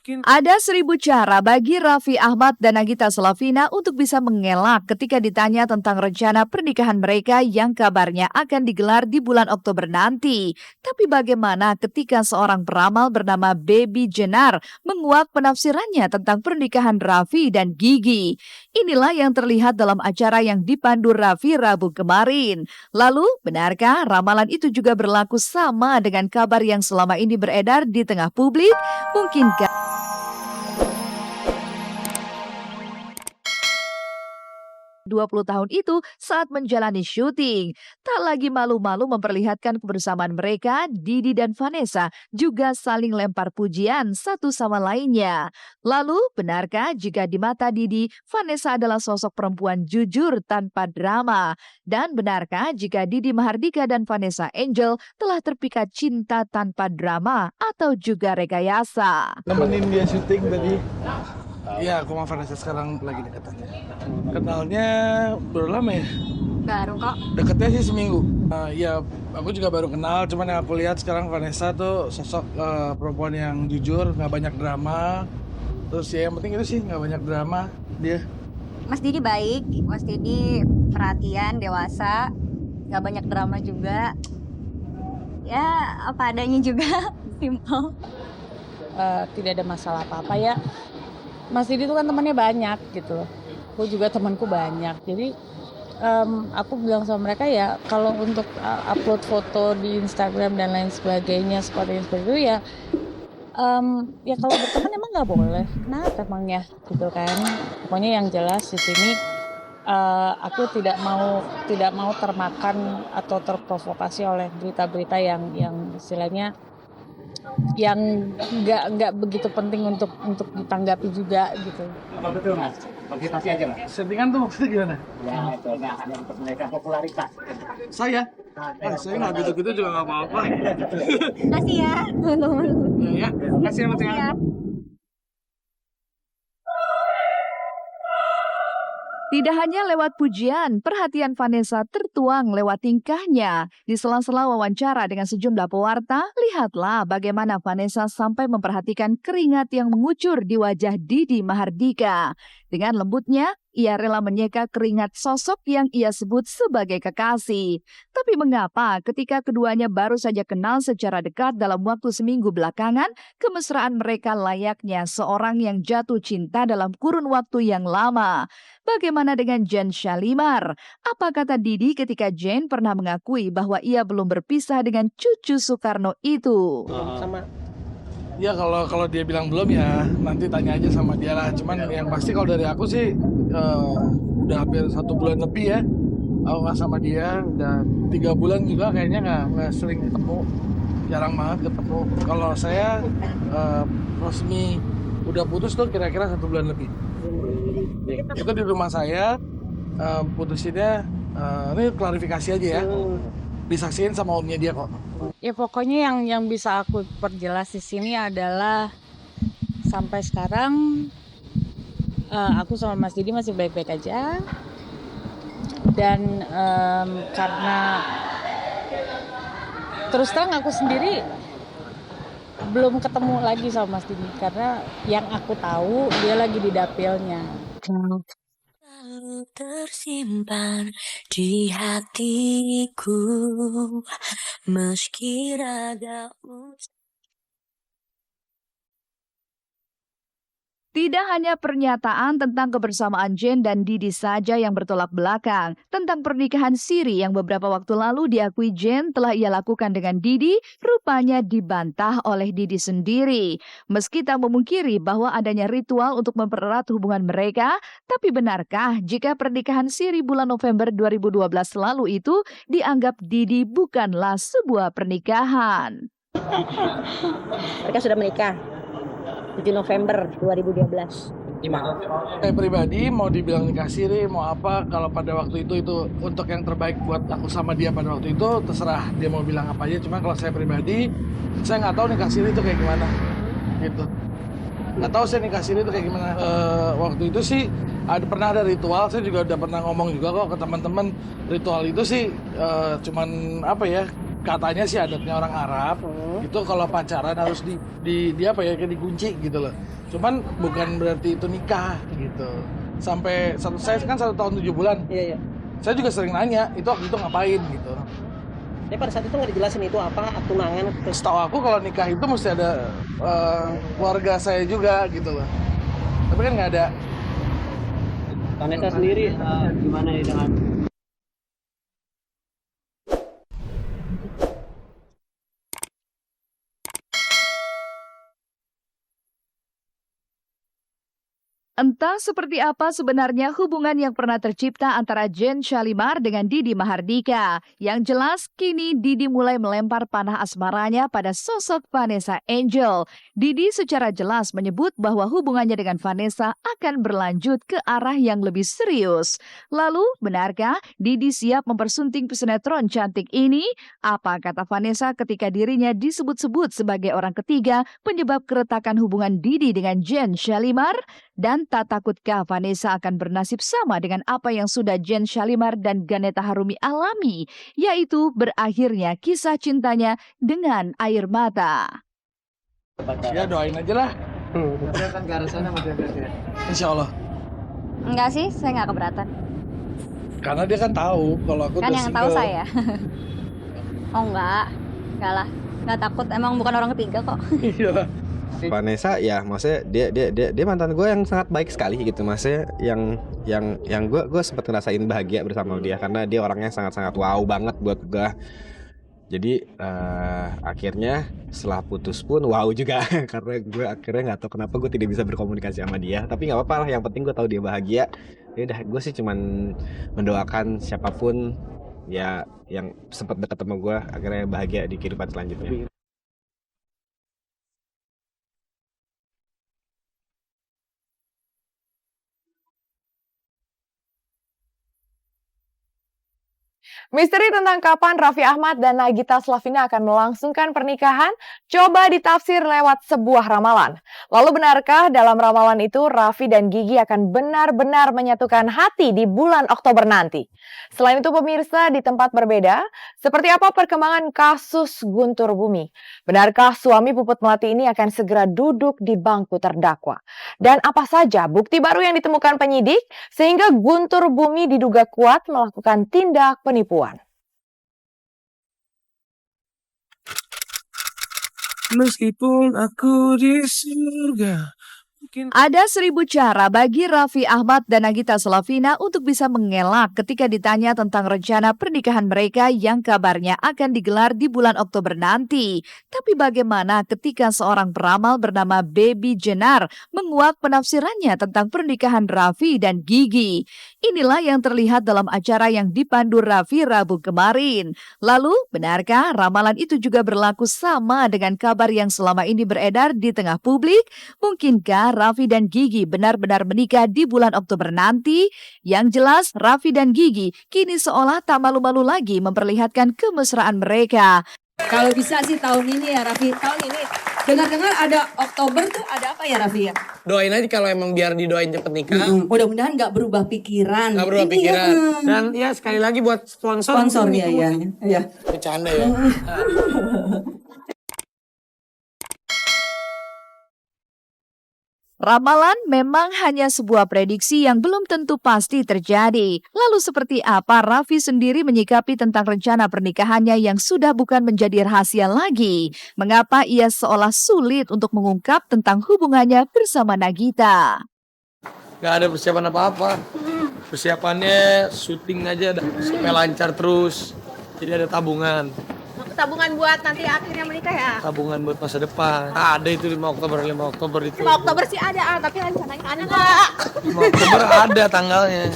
Ada 1000 cara bagi Raffi Ahmad dan Nagita Slavina untuk bisa mengelak ketika ditanya tentang rencana pernikahan mereka yang kabarnya akan digelar di bulan Oktober nanti. Tapi bagaimana ketika seorang peramal bernama Baby Jenar menguak penafsirannya tentang pernikahan Raffi dan Gigi? Inilah yang terlihat dalam acara yang dipandu Raffi Rabu kemarin. Lalu, benarkah ramalan itu juga berlaku sama dengan kabar yang selama ini beredar di tengah publik? Mungkinkah 20 tahun itu saat menjalani syuting. Tak lagi malu-malu memperlihatkan kebersamaan mereka, Didi dan Vanessa juga saling lempar pujian satu sama lainnya. Lalu, benarkah jika di mata Didi, Vanessa adalah sosok perempuan jujur tanpa drama? Dan benarkah jika Didi Mahardika dan Vanessa Angel telah terpikat cinta tanpa drama atau juga rekayasa? Nemenin dia syuting tadi. Iya, aku sama Vanessa sekarang lagi deket aja. Kenalnya baru lama ya? Baru kok. Deketnya sih seminggu. Ya, aku juga baru kenal. Cuman yang aku lihat sekarang Vanessa tuh sosok perempuan yang jujur, nggak banyak drama. Terus ya yang penting itu sih nggak banyak drama dia. Mas Didi baik, Mas Didi perhatian, dewasa, nggak banyak drama juga. Ya apa adanya juga, simple. Tidak ada masalah apa-apa ya. Mas Didi tuh kan temannya banyak gitu loh. Aku juga temanku banyak. Jadi aku bilang sama mereka ya kalau untuk upload foto di Instagram dan lain sebagainya seperti itu ya ya kalau berteman emang nggak boleh. Kenapa emangnya gitu kan? Pokoknya yang jelas di sini aku tidak mau termakan atau terprovokasi oleh berita-berita yang istilahnya yang nggak begitu penting untuk ditanggapi juga gitu. Apa betul Mas? Konsultasi aja Mas. Settingan tuh maksudnya gimana? Ya itu nggak ada untuk menaikkan popularitas. Saya? Saya nggak gitu-gitu juga nggak apa-apa. Kasih ya teman-teman. Ya, makasih ya Mas. Ya. Tidak hanya lewat pujian, perhatian Vanessa tertuang lewat tingkahnya. Di sela-sela wawancara dengan sejumlah pewarta, lihatlah bagaimana Vanessa sampai memperhatikan keringat yang mengucur di wajah Didi Mahardika. Dengan lembutnya, ia rela menyeka keringat sosok yang ia sebut sebagai kekasih. Tapi mengapa ketika keduanya baru saja kenal secara dekat dalam waktu seminggu belakangan, kemesraan mereka layaknya seorang yang jatuh cinta dalam kurun waktu yang lama? Bagaimana dengan Jen Shalimar? Apa kata Didi ketika Jen pernah mengakui bahwa ia belum berpisah dengan cucu Soekarno itu? Ya kalau dia bilang belum ya nanti tanya aja sama dia lah. Cuman yang pasti kalau dari aku sih udah hampir 1 bulan lebih ya. Aku nggak sama dia, udah 3 bulan juga kayaknya nggak sering ketemu, jarang banget ketemu. Kalau saya resmi udah putus tuh kira-kira 1 bulan lebih. Itu di rumah saya putusinnya ini klarifikasi aja ya. Disaksiin sama omnya dia kok. Ya pokoknya yang bisa aku perjelas di sini adalah sampai sekarang aku sama Mas Didi masih baik-baik aja. Dan karena terus terang aku sendiri belum ketemu lagi sama Mas Didi karena yang aku tahu dia lagi di dapilnya. Selalu tersimpan di hatiku meski ragamu. Tidak hanya pernyataan tentang kebersamaan Jen dan Didi saja yang bertolak belakang. Tentang pernikahan siri yang beberapa waktu lalu diakui Jen telah ia lakukan dengan Didi, rupanya dibantah oleh Didi sendiri. Meski tak memungkiri bahwa adanya ritual untuk mempererat hubungan mereka, tapi benarkah jika pernikahan siri bulan November 2012 lalu itu dianggap Didi bukanlah sebuah pernikahan? Mereka sudah menikah 7 November 2012. Gimana? Saya pribadi mau dibilang nikah siri, mau apa, kalau pada waktu itu untuk yang terbaik buat aku sama dia pada waktu itu, terserah dia mau bilang apa aja. Cuma kalau saya pribadi, saya nggak tahu nikah siri itu kayak gimana, gitu. Nggak tahu saya nikah siri itu kayak gimana. Waktu itu sih pernah ada ritual, saya juga udah pernah ngomong juga kok ke teman-teman. Ritual itu sih cuman apa ya, katanya sih adatnya orang Arab itu kalau pacaran harus di apa ya, kayak dikunci gitu loh. Cuman bukan berarti itu nikah gitu. Sampai saya kan 1 tahun 7 bulan. Iya, iya. Saya juga sering nanya itu waktu itu ngapain gitu. Tapi pada saat itu nggak dijelasin itu apa, tunangan. Setahu aku kalau nikah itu mesti ada keluarga saya juga gitu loh. Tapi kan nggak ada. Vanessa sendiri gimana nih dengan Entah seperti apa sebenarnya hubungan yang pernah tercipta antara Jen Shalimar dengan Didi Mahardika. Yang jelas, kini Didi mulai melempar panah asmaranya pada sosok Vanessa Angel. Didi secara jelas menyebut bahwa hubungannya dengan Vanessa akan berlanjut ke arah yang lebih serius. Lalu, benarkah Didi siap mempersunting pesinetron cantik ini? Apa kata Vanessa ketika dirinya disebut-sebut sebagai orang ketiga penyebab keretakan hubungan Didi dengan Jen Shalimar? Dan tak takutkah Vanessa akan bernasib sama dengan apa yang sudah Jen Shalimar dan Ganeta Harumi alami, yaitu berakhirnya kisah cintanya dengan air mata. Ya doain aja lah. Dia kan ke arah sana Mas Yasir ya? Insya Allah. Enggak sih, saya nggak keberatan. Karena dia kan tahu kalau aku Kan udah yang tahu single. saya. Oh enggak lah. Nggak takut, emang bukan orang ketiga kok. Iya. Vanessa ya maksudnya dia mantan gue yang sangat baik sekali gitu, maksudnya yang gue sempat ngerasain bahagia bersama dia karena dia orangnya sangat wow banget buat gue. Jadi akhirnya setelah putus pun wow juga karena gue akhirnya nggak tahu kenapa gue tidak bisa berkomunikasi sama dia, tapi nggak apa-apa lah, yang penting gue tahu dia bahagia. Ya udah, gue sih cuman mendoakan siapapun ya yang sempat dekat sama gue akhirnya bahagia di kehidupan selanjutnya. Misteri tentang kapan Raffi Ahmad dan Nagita Slavina akan melangsungkan pernikahan coba ditafsir lewat sebuah ramalan. Lalu benarkah dalam ramalan itu Raffi dan Gigi akan benar-benar menyatukan hati di bulan Oktober nanti? Selain itu pemirsa, di tempat berbeda, seperti apa perkembangan kasus Guntur Bumi? Benarkah suami Puput Melati ini akan segera duduk di bangku terdakwa? Dan apa saja bukti baru yang ditemukan penyidik sehingga Guntur Bumi diduga kuat melakukan tindak penipuan? Meskipun aku di surga. Ada 1000 cara bagi Raffi Ahmad dan Nagita Slavina untuk bisa mengelak ketika ditanya tentang rencana pernikahan mereka yang kabarnya akan digelar di bulan Oktober nanti. Tapi bagaimana ketika seorang peramal bernama Baby Jenar menguak penafsirannya tentang pernikahan Raffi dan Gigi? Inilah yang terlihat dalam acara yang dipandu Raffi Rabu kemarin. Lalu, benarkah ramalan itu juga berlaku sama dengan kabar yang selama ini beredar di tengah publik? Mungkinkah Raffi dan Gigi benar-benar menikah di bulan Oktober nanti? Yang jelas, Raffi dan Gigi kini seolah tak malu-malu lagi memperlihatkan kemesraan mereka. Kalau bisa sih tahun ini ya Raffi, tahun ini. Dengar-dengar ada Oktober tuh ada apa ya Raffi ya? Doain aja kalau emang biar didoain cepet nikah. Mudah-mudahan nggak berubah pikiran. Gak berubah Ini pikiran. ya, Dan ya sekali lagi buat sponsor. sponsor ya. Bercanda ya. Ramalan memang hanya sebuah prediksi yang belum tentu pasti terjadi. Lalu seperti apa Raffi sendiri menyikapi tentang rencana pernikahannya yang sudah bukan menjadi rahasia lagi? Mengapa ia seolah sulit untuk mengungkap tentang hubungannya bersama Nagita? Gak ada persiapan apa-apa. Persiapannya syuting aja supaya lancar terus. Jadi ada tabungan. Tabungan buat nanti akhirnya menikah ya? Tabungan buat masa depan. Ada itu 5 Oktober itu. 5 Oktober sih ada, tapi rencananya ada nggak? 5 Oktober ada tanggalnya.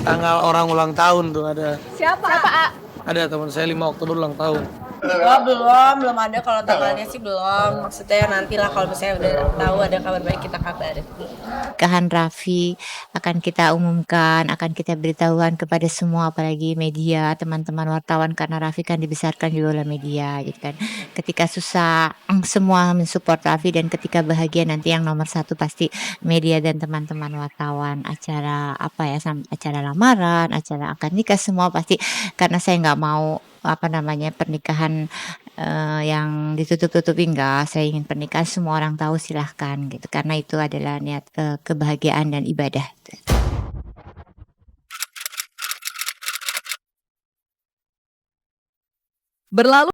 Tanggal orang ulang tahun tuh ada. Siapa? Ada teman saya 5 Oktober ulang tahun. Oh, belum ada, kalau tanggalnya sih belum. Maksudnya nantilah kalau misalnya udah tahu ada kabar baik kita kabarin. Pernikahan Raffi akan kita umumkan, akan kita beritahukan kepada semua, apalagi media, teman-teman wartawan, karena Raffi kan dibesarkan juga oleh media gitu kan. Ketika susah semua mensupport Raffi, dan ketika bahagia nanti yang nomor satu pasti media dan teman-teman wartawan. Acara apa ya, acara lamaran, acara akad nikah semua pasti, karena saya nggak mau pernikahan yang ditutup-tutupi, enggak. Saya ingin pernikahan semua orang tahu, silahkan gitu. Karena itu adalah niat kebahagiaan dan ibadah. Berlalu